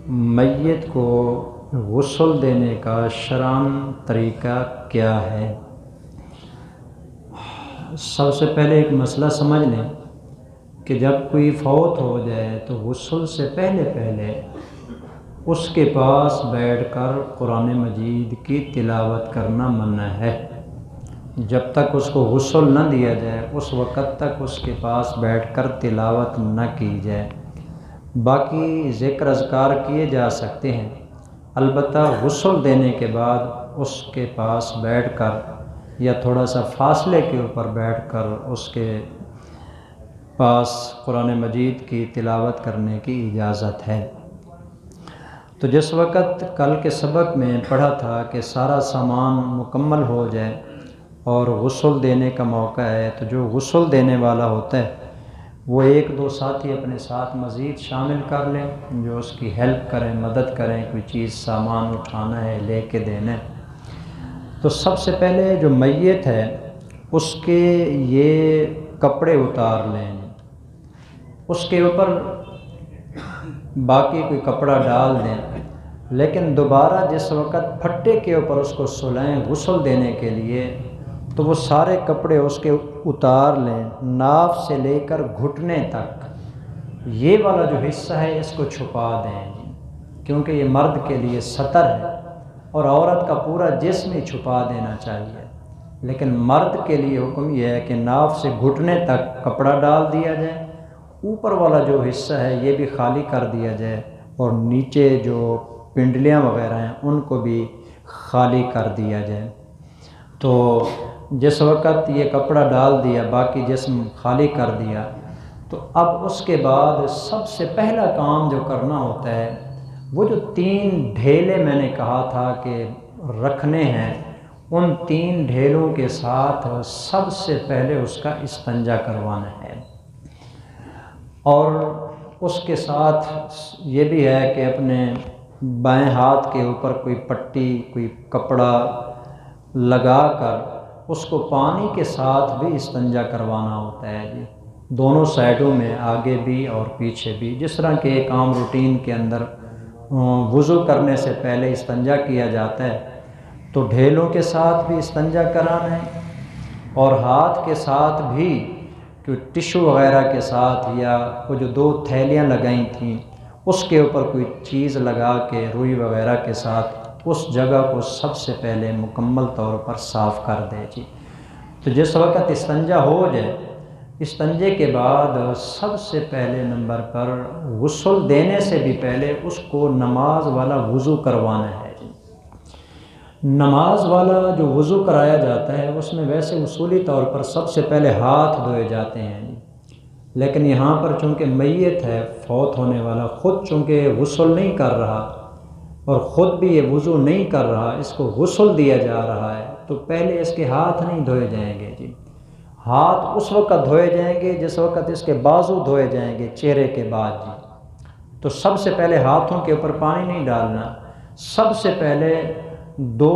میت کو غسل دینے کا شرعاً طریقہ کیا ہے؟ سب سے پہلے ایک مسئلہ سمجھ لیں کہ جب کوئی فوت ہو جائے تو غسل سے پہلے اس کے پاس بیٹھ کر قرآن مجید کی تلاوت کرنا منع ہے۔ جب تک اس کو غسل نہ دیا جائے اس وقت تک اس کے پاس بیٹھ کر تلاوت نہ کی جائے۔ باقی ذکر اذکار کیے جا سکتے ہیں، البتہ غسل دینے کے بعد اس کے پاس بیٹھ کر یا تھوڑا سا فاصلے کے اوپر بیٹھ کر اس کے پاس قرآن مجید کی تلاوت کرنے کی اجازت ہے۔ تو جس وقت کل کے سبق میں پڑھا تھا کہ سارا سامان مکمل ہو جائے اور غسل دینے کا موقع ہے، تو جو غسل دینے والا ہوتا ہے وہ ایک دو ساتھی اپنے ساتھ مزید شامل کر لیں جو اس کی ہیلپ کریں، مدد کریں، کوئی چیز سامان اٹھانا ہے، لے کے دینا ہے۔ تو سب سے پہلے جو میت ہے اس کے یہ کپڑے اتار لیں، اس کے اوپر باقی کوئی کپڑا ڈال دیں، لیکن دوبارہ جس وقت پھٹے کے اوپر اس کو سلائیں غسل دینے کے لیے تو وہ سارے کپڑے اس کے اتار لیں، ناف سے لے کر گھٹنے تک یہ والا جو حصہ ہے اس کو چھپا دیں، کیونکہ یہ مرد کے لیے ستر ہے اور عورت کا پورا جسم ہی چھپا دینا چاہیے، لیکن مرد کے لیے حکم یہ ہے کہ ناف سے گھٹنے تک کپڑا ڈال دیا جائے، اوپر والا جو حصہ ہے یہ بھی خالی کر دیا جائے اور نیچے جو پنڈلیاں وغیرہ ہیں ان کو بھی خالی کر دیا جائے۔ تو جس وقت یہ کپڑا ڈال دیا، باقی جسم خالی کر دیا، تو اب اس کے بعد سب سے پہلا کام جو کرنا ہوتا ہے وہ جو 3 ڈھیلے میں نے کہا تھا کہ رکھنے ہیں، ان 3 ڈھیلوں کے ساتھ سب سے پہلے اس کا استنجا کروانا ہے، اور اس کے ساتھ یہ بھی ہے کہ اپنے بائیں ہاتھ کے اوپر کوئی پٹی، کوئی کپڑا لگا کر اس کو پانی کے ساتھ بھی استنجا کروانا ہوتا ہے جی، دونوں سائڈوں میں، آگے بھی اور پیچھے بھی، جس طرح کہ ایک عام روٹین کے اندر وضو کرنے سے پہلے استنجا کیا جاتا ہے، تو ڈھیلوں کے ساتھ بھی استنجا کرانا ہے اور ہاتھ کے ساتھ بھی کوئی ٹشو وغیرہ کے ساتھ، یا وہ جو 2 تھیلیاں لگائیں تھیں اس کے اوپر کوئی چیز لگا کے روئی وغیرہ کے ساتھ اس جگہ کو سب سے پہلے مکمل طور پر صاف کر دے جی۔ تو جس وقت استنجا ہو جائے، استنجے کے بعد سب سے پہلے نمبر پر غسل دینے سے بھی پہلے اس کو نماز والا وضو کروانا ہے جی۔ نماز والا جو وضو کرایا جاتا ہے اس میں ویسے اصولی طور پر سب سے پہلے ہاتھ دھوئے جاتے ہیں جی، لیکن یہاں پر چونکہ میت ہے فوت ہونے والا، خود چونکہ غسل نہیں کر رہا اور خود بھی یہ وضو نہیں کر رہا، اس کو غسل دیا جا رہا ہے، تو پہلے اس کے ہاتھ نہیں دھوئے جائیں گے جی۔ ہاتھ اس وقت دھوئے جائیں گے جس وقت اس کے بازو دھوئے جائیں گے چہرے کے بعد جی۔ تو سب سے پہلے ہاتھوں کے اوپر پانی نہیں ڈالنا، سب سے پہلے 2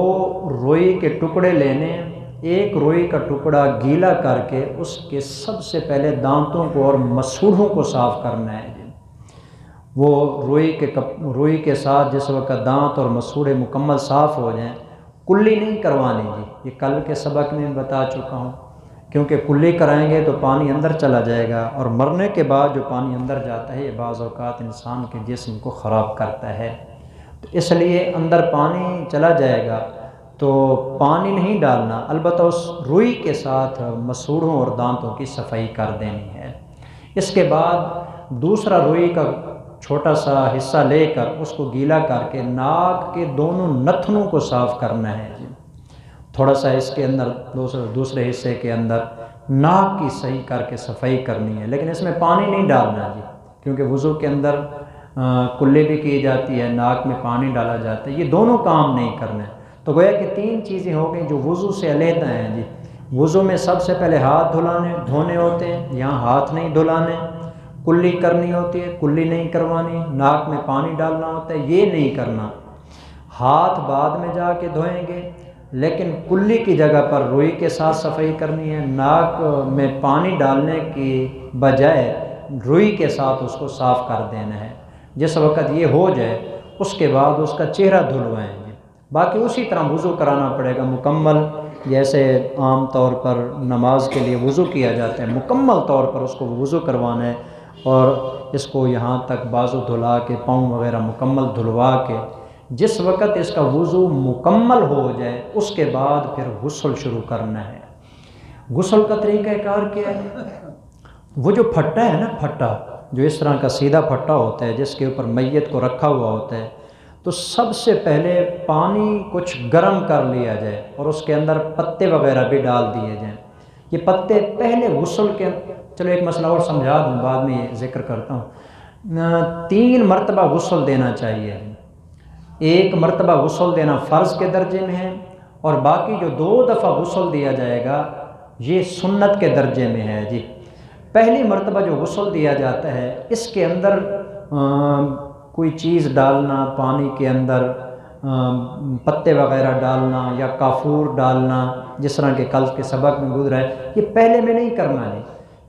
روئی کے ٹکڑے لینے، ایک روئی کا ٹکڑا گیلا کر کے اس کے سب سے پہلے دانتوں کو اور مسوڑھوں کو صاف کرنا ہے جی۔ وہ روئی کے ساتھ جس وقت دانت اور مسوڑھے مکمل صاف ہو جائیں، کلی نہیں کروانی جی، یہ کل کے سبق میں بتا چکا ہوں، کیونکہ کلی کرائیں گے تو پانی اندر چلا جائے گا، اور مرنے کے بعد جو پانی اندر جاتا ہے یہ بعض اوقات انسان کے جسم کو خراب کرتا ہے، تو اس لیے اندر پانی چلا جائے گا تو پانی نہیں ڈالنا، البتہ اس روئی کے ساتھ مسوڑھوں اور دانتوں کی صفائی کر دینی ہے۔ اس کے بعد دوسرا روئی کا چھوٹا سا حصہ لے کر اس کو گیلا کر کے ناک کے دونوں نتنوں کو صاف کرنا ہے جی، تھوڑا سا اس کے اندر دوسرے حصے کے اندر ناک کی صحیح کر کے صفائی کرنی ہے، لیکن اس میں پانی نہیں ڈالنا جی، کیونکہ وضو کے اندر کلی بھی کی جاتی ہے، ناک میں پانی ڈالا جاتا ہے، یہ دونوں کام نہیں کرنے۔ تو گویا کہ 3 چیزیں ہو گئیں جو وضو سے علیحدہ ہیں جی۔ وضو میں سب سے پہلے ہاتھ دھونے ہوتے ہیں، یہاں ہاتھ نہیں دھلانے، کلی کرنی ہوتی ہے، کلی نہیں کروانی، ناک میں پانی ڈالنا ہوتا ہے، یہ نہیں کرنا، ہاتھ بعد میں جا کے دھوئیں گے، لیکن کلی کی جگہ پر روئی کے ساتھ صفائی کرنی ہے، ناک میں پانی ڈالنے کی بجائے روئی کے ساتھ اس کو صاف کر دینا ہے۔ جس وقت یہ ہو جائے اس کے بعد اس کا چہرہ دھلوائیں گے. باقی اسی طرح وضو کرانا پڑے گا مکمل، جیسے عام طور پر نماز کے لیے وضو کیا جاتا ہے مکمل طور پر اس کو وضو کروانا ہے، اور اس کو یہاں تک بازو دھلا کے پاؤں وغیرہ مکمل دھلوا کے جس وقت اس کا وضو مکمل ہو جائے اس کے بعد پھر غسل شروع کرنا ہے. غسل کا طریقہ کار کیا ہے؟ وہ جو پھٹا ہے نا، پھٹا جو اس طرح کا سیدھا پھٹا ہوتا ہے جس کے اوپر میت کو رکھا ہوا ہوتا ہے، تو سب سے پہلے پانی کچھ گرم کر لیا جائے اور اس کے اندر پتے وغیرہ بھی ڈال دیے جائیں. یہ پتے پہلے غسل کے، چلو ایک مسئلہ اور سمجھا دوں بعد میں یہ ذکر کرتا ہوں. 3 مرتبہ غسل دینا چاہیے. 1 مرتبہ غسل دینا فرض کے درجے میں ہے، اور باقی جو 2 دفعہ غسل دیا جائے گا یہ سنت کے درجے میں ہے جی. پہلی مرتبہ جو غسل دیا جاتا ہے اس کے اندر کوئی چیز ڈالنا، پانی کے اندر پتے وغیرہ ڈالنا یا کافور ڈالنا، جس طرح کہ کل کے سبق میں گزرا ہے، یہ پہلے میں نہیں کرنا ہے.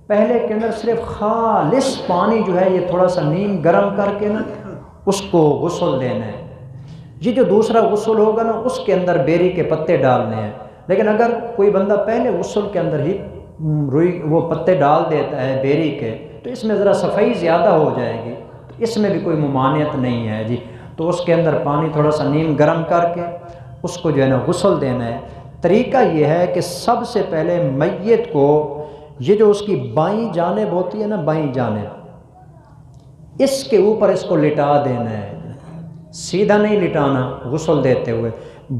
پہلے کے اندر صرف خالص پانی جو ہے یہ تھوڑا سا نیم گرم کر کے نا اس کو غسل دینا ہے. یہ جو دوسرا غسل ہوگا نا اس کے اندر بیری کے پتے ڈالنے ہیں. لیکن اگر کوئی بندہ پہلے غسل کے اندر ہی روئی وہ پتے ڈال دیتا ہے بیری کے، تو اس میں ذرا صفائی زیادہ ہو جائے گی، تو اس میں بھی کوئی ممانعت نہیں ہے جی. تو اس کے اندر پانی تھوڑا سا نیم گرم کر کے اس کو جو ہے نا غسل دینا ہے. طریقہ یہ ہے کہ سب سے پہلے میت کو یہ جو اس کی بائیں جانب ہوتی ہے نا، بائیں جانب، اس کے اوپر اس کو لٹا دینا ہے. سیدھا نہیں لٹانا غسل دیتے ہوئے،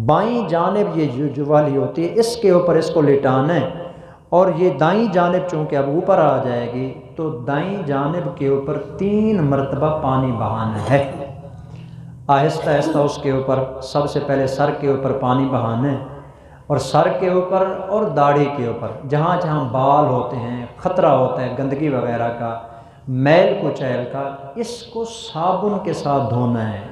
بائیں جانب یہ جو والی ہوتی ہے اس کے اوپر اس کو لٹانا ہے. اور یہ دائیں جانب چونکہ اب اوپر آ جائے گی تو دائیں جانب کے اوپر 3 مرتبہ پانی بہانا ہے. آہستہ آہستہ اس کے اوپر سب سے پہلے سر کے اوپر پانی بہانا ہے، اور سر کے اوپر اور داڑھی کے اوپر جہاں جہاں بال ہوتے ہیں، خطرہ ہوتا ہے گندگی وغیرہ کا، میل کچیل کا، اس کو صابن کے ساتھ دھونا ہے.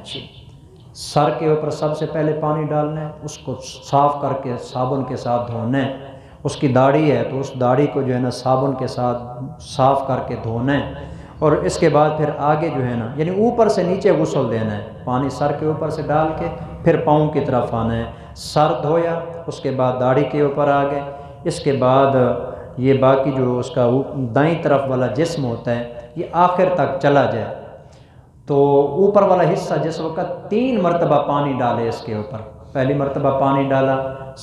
سر کے اوپر سب سے پہلے پانی ڈالنا ہے، اس کو صاف کر کے صابن کے ساتھ دھونا ہے. اس کی داڑھی ہے تو اس داڑھی کو جو ہے نا صابن کے ساتھ صاف کر کے دھونا ہے. اور اس کے بعد پھر آگے جو ہے نا یعنی اوپر سے نیچے غسل دینا ہے. پانی سر کے اوپر سے ڈال کے پھر پاؤں کی طرف آنا ہے. سر دھویا، اس کے بعد داڑھی کے اوپر آ گئے. اس کے بعد یہ باقی جو اس کا دائیں طرف والا جسم ہوتا ہے یہ آخر تک چلا جائے. تو اوپر والا حصہ جس وقت 3 مرتبہ پانی ڈالے اس کے اوپر، پہلی مرتبہ پانی ڈالا،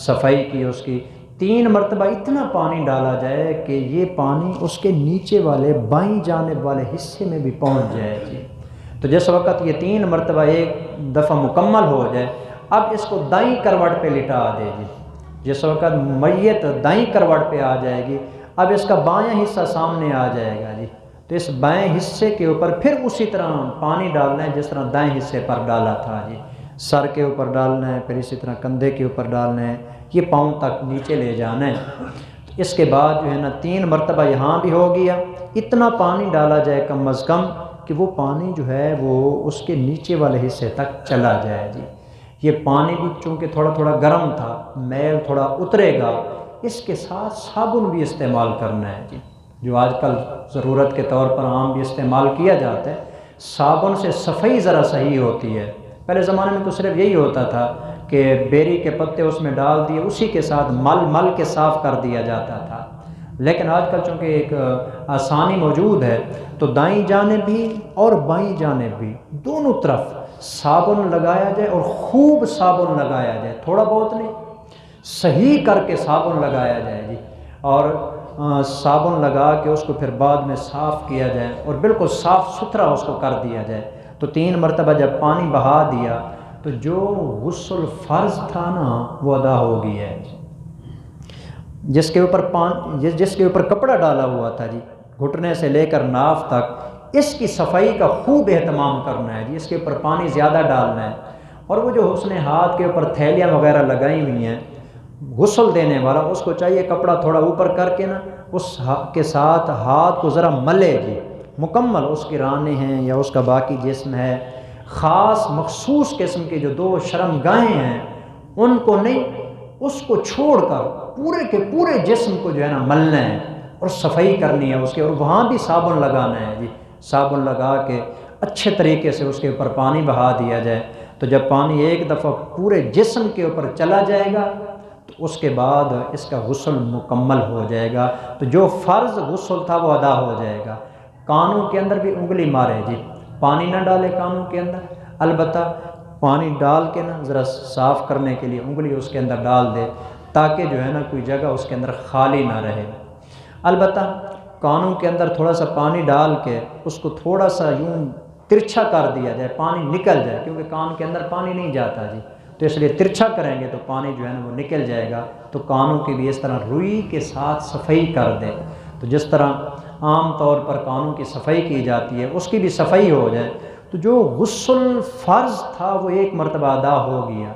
صفائی کی اس کی، 3 مرتبہ اتنا پانی ڈالا جائے کہ یہ پانی اس کے نیچے والے بائیں جانب والے حصے میں بھی پہنچ جائے جی. تو جس وقت یہ 3 مرتبہ ایک دفعہ مکمل ہو جائے، اب اس کو دائیں کروٹ پہ لٹا دے جی. جس وقت میت دائیں کروٹ پہ آ جائے گی، اب اس کا بائیں حصہ سامنے آ جائے گا جی. تو اس بائیں حصے کے اوپر پھر اسی طرح پانی ڈالنا ہے جس طرح دائیں حصے پر ڈالا تھا جی. سر کے اوپر ڈالنا ہے، پھر اسی طرح کندھے کے اوپر ڈالنا ہے، یہ پاؤں تک نیچے لے جانا ہے. اس کے بعد جو ہے نا 3 مرتبہ یہاں بھی ہو گیا. اتنا پانی ڈالا جائے کم از کم کہ وہ پانی جو ہے وہ اس کے نیچے والے حصے تک چلا جائے جی. یہ پانی بھی چونکہ تھوڑا تھوڑا گرم تھا، میل تھوڑا اترے گا. اس کے ساتھ صابن بھی استعمال کرنا ہے جی، جو آج کل ضرورت کے طور پر عام بھی استعمال کیا جاتا ہے. صابن سے صفائی ذرا صحیح ہوتی ہے. پہلے زمانے میں تو صرف یہی ہوتا تھا کہ بیری کے پتے اس میں ڈال دیے، اسی کے ساتھ مل کے صاف کر دیا جاتا تھا. لیکن آج کل چونکہ ایک آسانی موجود ہے تو دائیں جانب بھی اور بائیں جانب بھی دونوں طرف صابن لگایا جائے، اور خوب صابن لگایا جائے، تھوڑا بہت نہیں، صحیح کر کے صابن لگایا جائے جی. اور صابن لگا کے اس کو پھر بعد میں صاف کیا جائے اور بالکل صاف ستھرا اس کو کر دیا جائے. تو 3 مرتبہ جب پانی بہا دیا تو جو غسل فرض تھا نا وہ ادا ہو گیا ہے. جس کے اوپر کپڑا ڈالا ہوا تھا جی، گھٹنے سے لے کر ناف تک، اس کی صفائی کا خوب اہتمام کرنا ہے جی. اس کے اوپر پانی زیادہ ڈالنا ہے. اور وہ جو اس نے ہاتھ کے اوپر تھیلیاں وغیرہ لگائی ہوئی ہیں، غسل دینے والا اس کو چاہیے کپڑا تھوڑا اوپر کر کے نا اس کے ساتھ ہاتھ کو ذرا ملے جی مکمل. اس کی رانے ہیں یا اس کا باقی جسم ہے، خاص مخصوص قسم کے جو 2 شرم گاہیں ہیں ان کو نہیں، اس کو چھوڑ کر پورے کے پورے جسم کو جو ہے نا ملنا ہے اور صفائی کرنی ہے اس کے. اور وہاں بھی صابن لگانا ہے جی. صابن لگا کے اچھے طریقے سے اس کے اوپر پانی بہا دیا جائے، تو جب پانی ایک دفعہ پورے جسم کے اوپر چلا جائے گا تو اس کے بعد اس کا غسل مکمل ہو جائے گا، تو جو فرض غسل تھا وہ ادا ہو جائے گا۔ کانوں کے اندر بھی انگلی مارے جی، پانی نہ ڈالے کانوں کے اندر، البتہ پانی ڈال کے نا ذرا صاف کرنے کے لیے انگلی اس کے اندر ڈال دے، تاکہ جو ہے نا کوئی جگہ اس کے اندر خالی نہ رہے۔ البتہ کانوں کے اندر تھوڑا سا پانی ڈال کے اس کو تھوڑا سا یوں ترچھا کر دیا جائے، پانی نکل جائے، کیونکہ کان کے اندر پانی نہیں جاتا جی، تو اس لیے ترچھا کریں گے تو پانی جو ہے نا وہ نکل جائے گا۔ تو کانوں کی بھی اس طرح روئی کے ساتھ صفائی کر دے، تو جس طرح عام طور پر کانوں کی صفائی کی جاتی ہے اس کی بھی صفائی ہو جائے، تو جو غسل فرض تھا وہ ایک مرتبہ ادا ہو گیا۔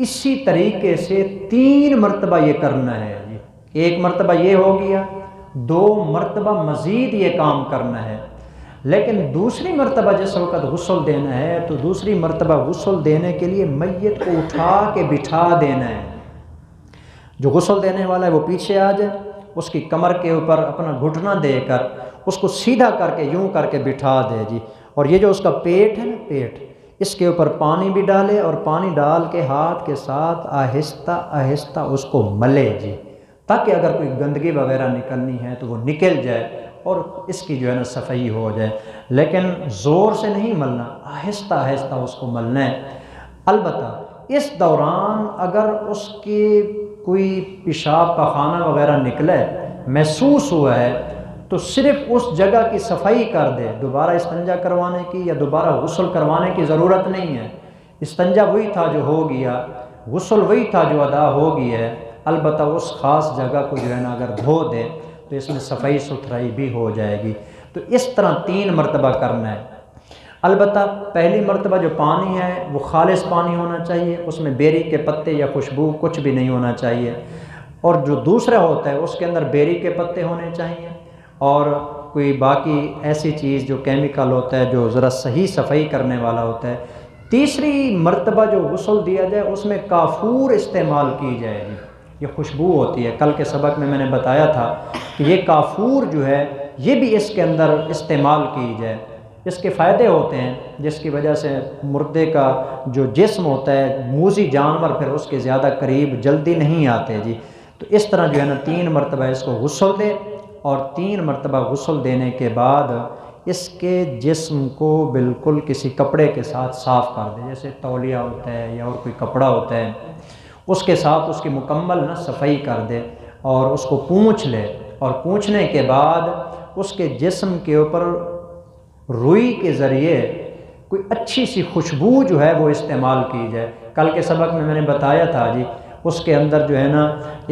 اسی طریقے سے 3 مرتبہ یہ کرنا ہے جی، ایک مرتبہ یہ ہو گیا، 2 مرتبہ مزید یہ کام کرنا ہے، لیکن دوسری مرتبہ جس وقت غسل دینا ہے تو دوسری مرتبہ غسل دینے کے لیے میت کو اٹھا کے بٹھا دینا ہے۔ جو غسل دینے والا ہے وہ پیچھے آ جائے، اس کی کمر کے اوپر اپنا گھٹنا دے کر اس کو سیدھا کر کے یوں کر کے بٹھا دے جی، اور یہ جو اس کا پیٹ ہے نا، پیٹ، اس کے اوپر پانی بھی ڈالے اور پانی ڈال کے ہاتھ کے ساتھ آہستہ آہستہ اس کو ملے جی، تاکہ اگر کوئی گندگی وغیرہ نکلنی ہے تو وہ نکل جائے اور اس کی جو ہے نا صفائی ہو جائے، لیکن زور سے نہیں ملنا، آہستہ آہستہ اس کو ملنا ہے۔ البتہ اس دوران اگر اس کی کوئی پیشاب پخانہ وغیرہ نکلے محسوس ہوا ہے تو صرف اس جگہ کی صفائی کر دے، دوبارہ استنجا کروانے کی یا دوبارہ غسل کروانے کی ضرورت نہیں ہے۔ استنجا وہی تھا جو ہو گیا، غسل وہی تھا جو ادا ہو گیا ہے، البتہ اس خاص جگہ کو جو ہے نا اگر دھو دے تو اس میں صفائی ستھرائی بھی ہو جائے گی۔ تو اس طرح 3 مرتبہ کرنا ہے۔ البتہ پہلی مرتبہ جو پانی ہے وہ خالص پانی ہونا چاہیے، اس میں بیری کے پتے یا خوشبو کچھ بھی نہیں ہونا چاہیے، اور جو دوسرا ہوتا ہے اس کے اندر بیری کے پتے ہونے چاہیے اور کوئی باقی ایسی چیز جو کیمیکل ہوتا ہے جو ذرا صحیح صفائی کرنے والا ہوتا ہے۔ تیسری مرتبہ جو غسل دیا جائے اس میں کافور استعمال کی جائے گی، یہ خوشبو ہوتی ہے، کل کے سبق میں نے بتایا تھا کہ یہ کافور جو ہے یہ بھی اس کے اندر استعمال کی جائے۔ اس کے فائدے ہوتے ہیں جس کی وجہ سے مردے کا جو جسم ہوتا ہے، موذی جانور پھر اس کے زیادہ قریب جلدی نہیں آتے جی، تو اس طرح جو ہے نا 3 مرتبہ اس کو غسل دے، اور 3 مرتبہ غسل دینے کے بعد اس کے جسم کو بالکل کسی کپڑے کے ساتھ صاف کر دے، جیسے تولیہ ہوتا ہے یا اور کوئی کپڑا ہوتا ہے، اس کے ساتھ اس کی مکمل نا صفائی کر دے اور اس کو پونچھ لے، اور پونچھنے کے بعد اس کے جسم کے اوپر روئی کے ذریعے کوئی اچھی سی خوشبو جو ہے وہ استعمال کی جائے۔ کل کے سبق میں نے بتایا تھا جی، اس کے اندر جو ہے نا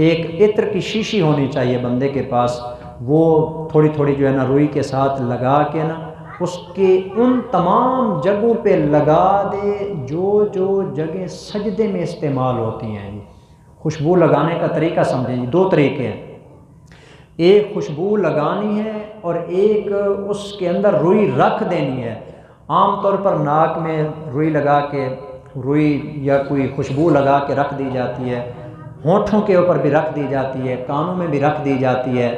ایک عطر کی شیشی ہونی چاہیے بندے کے پاس، وہ تھوڑی تھوڑی جو ہے نا روئی کے ساتھ لگا کے نا اس کے ان تمام جگہوں پہ لگا دے جو جگہیں سجدے میں استعمال ہوتی ہیں جی۔ خوشبو لگانے کا طریقہ سمجھیں جی، 2 طریقے ہیں، ایک خوشبو لگانی ہے اور ایک اس کے اندر روئی رکھ دینی ہے۔ عام طور پر ناک میں روئی لگا کے، روئی یا کوئی خوشبو لگا کے رکھ دی جاتی ہے، ہونٹوں کے اوپر بھی رکھ دی جاتی ہے، کانوں میں بھی رکھ دی جاتی ہے،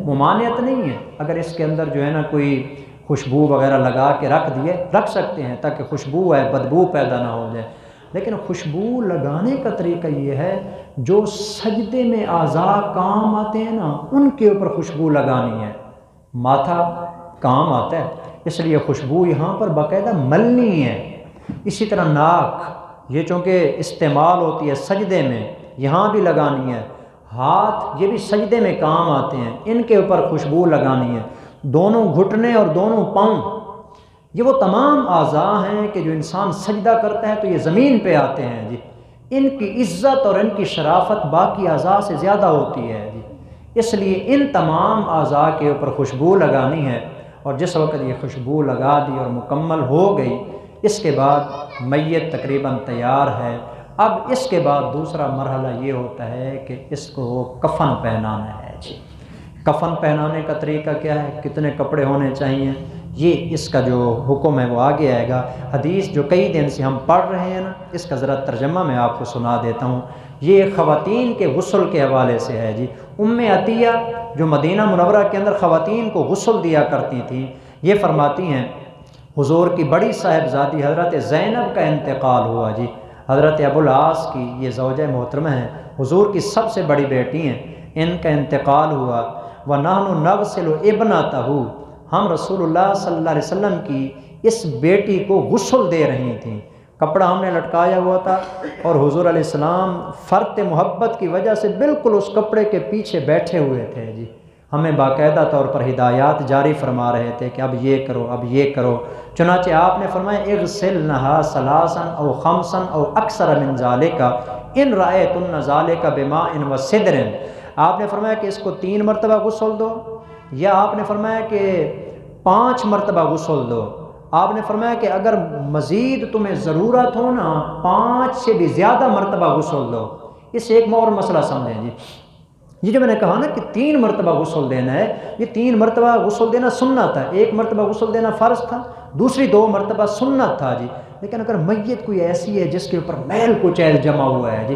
ممانعت نہیں ہے، اگر اس کے اندر جو ہے نا کوئی خوشبو وغیرہ لگا کے رکھ دیے رکھ سکتے ہیں تاکہ خوشبو ہے بدبو پیدا نہ ہو جائے، لیکن خوشبو لگانے کا طریقہ یہ ہے جو سجدے میں اعضاء کام آتے ہیں نا ان کے اوپر خوشبو لگانی ہے۔ ماتھا کام آتا ہے اس لیے خوشبو یہاں پر باقاعدہ ملنی ہے، اسی طرح ناک یہ چونکہ استعمال ہوتی ہے سجدے میں، یہاں بھی لگانی ہے، ہاتھ یہ بھی سجدے میں کام آتے ہیں، ان کے اوپر خوشبو لگانی ہے، دونوں گھٹنے اور دونوں پاؤں یہ وہ تمام اعضاء ہیں کہ جو انسان سجدہ کرتا ہے تو یہ زمین پہ آتے ہیں جی، ان کی عزت اور ان کی شرافت باقی اعضاء سے زیادہ ہوتی ہے جی، اس لیے ان تمام اعضاء کے اوپر خوشبو لگانی ہے، اور جس وقت یہ خوشبو لگا دی اور مکمل ہو گئی اس کے بعد میت تقریباً تیار ہے۔ اب اس کے بعد دوسرا مرحلہ یہ ہوتا ہے کہ اس کو کفن پہنانا ہے جی۔ کفن پہنانے کا طریقہ کیا ہے، کتنے کپڑے ہونے چاہیے، یہ اس کا جو حکم ہے وہ آگے آئے گا۔ حدیث جو کئی دن سے ہم پڑھ رہے ہیں نا اس کا ذرا ترجمہ میں آپ کو سنا دیتا ہوں، یہ خواتین کے غسل کے حوالے سے ہے جی۔ ام عطیہ جو مدینہ منورہ کے اندر خواتین کو غسل دیا کرتی تھیں، یہ فرماتی ہیں حضور کی بڑی صاحبزادی حضرت زینب کا انتقال ہوا جی، حضرت ابو العاص کی یہ زوجہ محترمہ ہیں، حضور کی سب سے بڑی بیٹی ہیں، ان کا انتقال ہوا۔ وَنَحْنُ نَغْسِلُ ابْنَتَهُ، ہم رسول اللہ صلی اللہ علیہ وسلم کی اس بیٹی کو غسل دے رہی تھیں، کپڑا ہم نے لٹکایا ہوا تھا اور حضور علیہ السلام فرط محبت کی وجہ سے بالکل اس کپڑے کے پیچھے بیٹھے ہوئے تھے جی، ہمیں باقاعدہ طور پر ہدایات جاری فرما رہے تھے کہ اب یہ کرو، اب یہ کرو۔ چنانچہ آپ نے فرمایا اغسلنہا ثلاثا او خمسا او اکثر من ذالک ان رأیتن ذالک بماء وسدر، آپ نے فرمایا کہ اس کو 3 مرتبہ غسل دو، یا آپ نے فرمایا کہ 5 مرتبہ غسل دو، آپ نے فرمایا کہ اگر مزید تمہیں ضرورت ہو نا 5 سے بھی زیادہ مرتبہ غسل دو۔ اس سے ایک اور مسئلہ سمجھیں جی، یہ جو میں نے کہا نا کہ 3 مرتبہ غسل دینا ہے، یہ 3 مرتبہ غسل دینا سنت تھا، 1 مرتبہ غسل دینا فرض تھا، دوسری 2 مرتبہ سنت تھا جی۔ لیکن اگر میت کوئی ایسی ہے جس کے اوپر میل کچیل جمع ہوا ہے جی،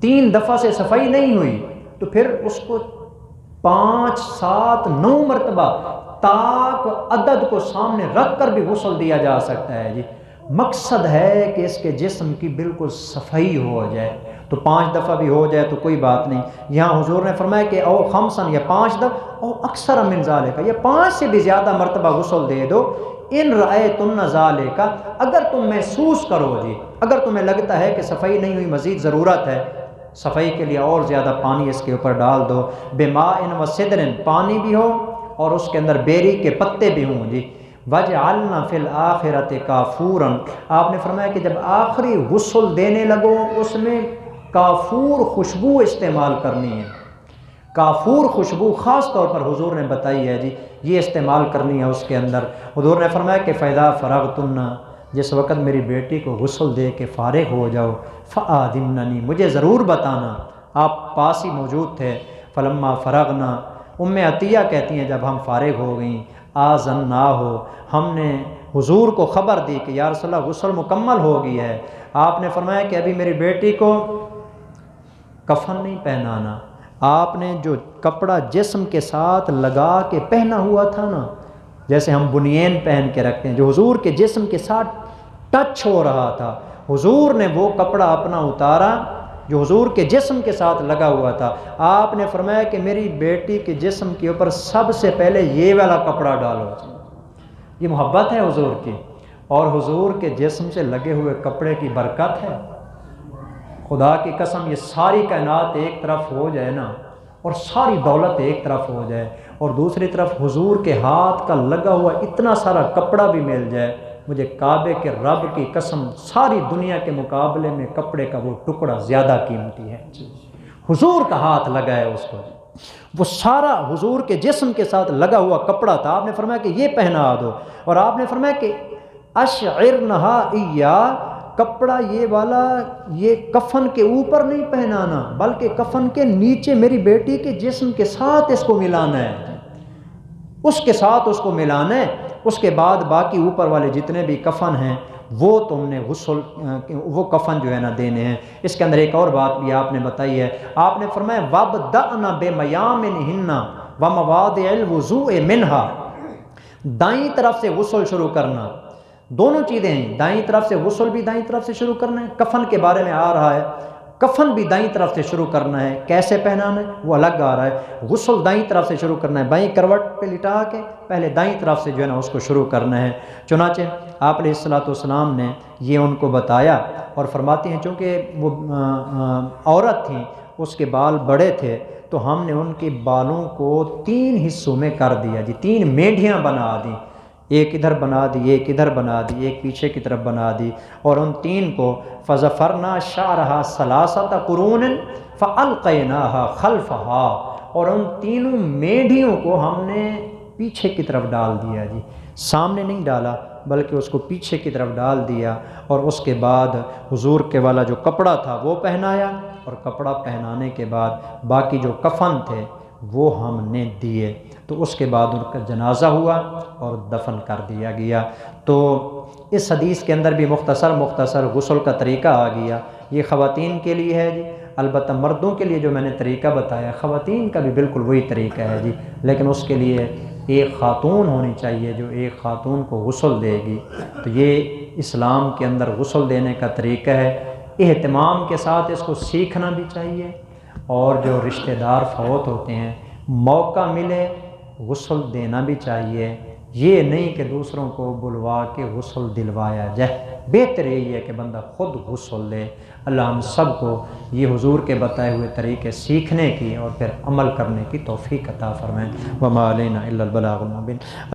3 دفعہ سے صفائی نہیں ہوئی، تو پھر اس کو 5 7 9 مرتبہ تاک عدد کو سامنے رکھ کر بھی غسل دیا جا سکتا ہے جی۔ مقصد ہے کہ اس کے جسم کی بالکل صفائی ہو جائے، تو 5 دفعہ بھی ہو جائے تو کوئی بات نہیں۔ یہاں حضور نے فرمایا کہ او خمسن، یا 5 دفعہ، او اکثر من ذالک، یا 5 سے بھی زیادہ مرتبہ غسل دے دو، ان رأیتن ذالک، اگر تم محسوس کرو جی، اگر تمہیں لگتا ہے کہ صفائی نہیں ہوئی، مزید ضرورت ہے، صفائی کے لیے اور زیادہ پانی اس کے اوپر ڈال دو، بماء وسدر، پانی بھی ہو اور اس کے اندر بیری کے پتے بھی ہوں جی۔ وَجْعَلْنَا فِي الْآخِرَةِ کافوراً، آپ نے فرمایا کہ جب آخری غسل دینے لگو اس میں کافور خوشبو استعمال کرنی ہے، کافور خوشبو خاص طور پر حضور نے بتائی ہے جی، یہ استعمال کرنی ہے اس کے اندر۔ حضور نے فرمایا کہ فَإِذَا فَرَغْتُنَّ، جس وقت میری بیٹی کو غسل دے کے فارغ ہو جاؤ، فَآذِنَّنِي، مجھے ضرور بتانا، آپ پاس ہی موجود تھے۔ فَلَمَّا فَرَغْنَا، ام عطیہ کہتی ہیں جب ہم فارغ ہو گئیں، آذَنَّاهُ، ہم نے حضور کو خبر دی کہ یا رسول اللہ غسل مکمل ہو گئی ہے۔ آپ نے فرمایا کہ ابھی میری بیٹی کو کفن نہیں پہنانا، آپ نے جو کپڑا جسم کے ساتھ لگا کے پہنا ہوا تھا نا، جیسے ہم بنین پہن کے رکھتے ہیں، جو حضور کے جسم کے ساتھ ٹچ ہو رہا تھا، حضور نے وہ کپڑا اپنا اتارا جو حضور کے جسم کے ساتھ لگا ہوا تھا۔ آپ نے فرمایا کہ میری بیٹی کے جسم کے اوپر سب سے پہلے یہ والا کپڑا ڈالو، یہ محبت ہے حضور کی، اور حضور کے جسم سے لگے ہوئے کپڑے کی برکت ہے۔ خدا کی قسم، یہ ساری کائنات ایک طرف ہو جائے نا، اور ساری دولت ایک طرف ہو جائے، اور دوسری طرف حضور کے ہاتھ کا لگا ہوا اتنا سارا کپڑا بھی مل جائے، مجھے کعبے کے رب کی قسم ساری دنیا کے مقابلے میں کپڑے کا وہ ٹکڑا زیادہ قیمتی ہے۔ حضور کا ہاتھ لگا ہے اس کو، وہ سارا حضور کے جسم کے ساتھ لگا ہوا کپڑا تھا۔ آپ نے فرمایا کہ یہ پہنا دو، اور آپ نے فرمایا کہ اشعرنہا ایا، کپڑا یہ والا یہ کفن کے اوپر نہیں پہنانا، بلکہ کفن کے نیچے میری بیٹی کے جسم کے ساتھ اس کو ملانا ہے، اس کے ساتھ اس کو ملانا ہے۔ اس کے بعد باقی اوپر والے جتنے بھی کفن ہیں وہ تم نے غسل، وہ کفن جو ہے نا دینے ہیں۔ اس کے اندر ایک اور بات بھی آپ نے بتائی ہے، آپ نے فرمایا وَابْدَأْنَ بِمَيَامِنِهِنَّ وَمَوَاضِعِ الْوُضُوءِ مِنْهَا، دائیں طرف سے غسل شروع کرنا، دونوں چیزیں ہیں، دائیں طرف سے غسل بھی دائیں طرف سے شروع کرنا ہے، کفن کے بارے میں آ رہا ہے، کفن بھی دائیں طرف سے شروع کرنا ہے، کیسے پہنانا ہے وہ الگ آ رہا ہے، غسل دائیں طرف سے شروع کرنا ہے، بائیں کروٹ پہ لٹا کے پہلے دائیں طرف سے جو ہے نا اس کو شروع کرنا ہے۔ چنانچہ آپ علیہ السلام نے یہ ان کو بتایا، اور فرماتے ہیں چونکہ وہ عورت تھیں، اس کے بال بڑے تھے، تو ہم نے ان کے بالوں کو 3 حصوں میں کر دیا جی، 3 مینڈیاں بنا دیں، ایک ادھر بنا دی، ایک ادھر بنا دی، ایک پیچھے کی طرف بنا دی، اور ان 3 کو فَظَفَرْنَا شَعْرَهَا ثَلَاثَةَ قُرُونٍ فَأَلْقَيْنَاهَا خَلْفَهَا، اور ان 3 مینڈیوں کو ہم نے پیچھے کی طرف ڈال دیا جی، سامنے نہیں ڈالا بلکہ اس کو پیچھے کی طرف ڈال دیا، اور اس کے بعد حضور کے والا جو کپڑا تھا وہ پہنایا، اور کپڑا پہنانے کے بعد باقی جو کفن تھے وہ ہم نے دیے، تو اس کے بعد ان کا جنازہ ہوا اور دفن کر دیا گیا۔ تو اس حدیث کے اندر بھی مختصر غسل کا طریقہ آ گیا، یہ خواتین کے لیے ہے جی، البتہ مردوں کے لیے جو میں نے طریقہ بتایا، خواتین کا بھی بالکل وہی طریقہ ہے جی، لیکن اس کے لیے ایک خاتون ہونی چاہیے جو ایک خاتون کو غسل دے گی۔ تو یہ اسلام کے اندر غسل دینے کا طریقہ ہے، اہتمام کے ساتھ اس کو سیکھنا بھی چاہیے، اور جو رشتہ دار فوت ہوتے ہیں موقع ملے غسل دینا بھی چاہیے، یہ نہیں کہ دوسروں کو بلوا کے غسل دلوایا جائے، بہتر یہی ہے کہ بندہ خود غسل دے۔ اللہ ہم سب کو یہ حضور کے بتائے ہوئے طریقے سیکھنے کی اور پھر عمل کرنے کی توفیق عطا فرمائے۔ وما علینا الا البلاغ المبین۔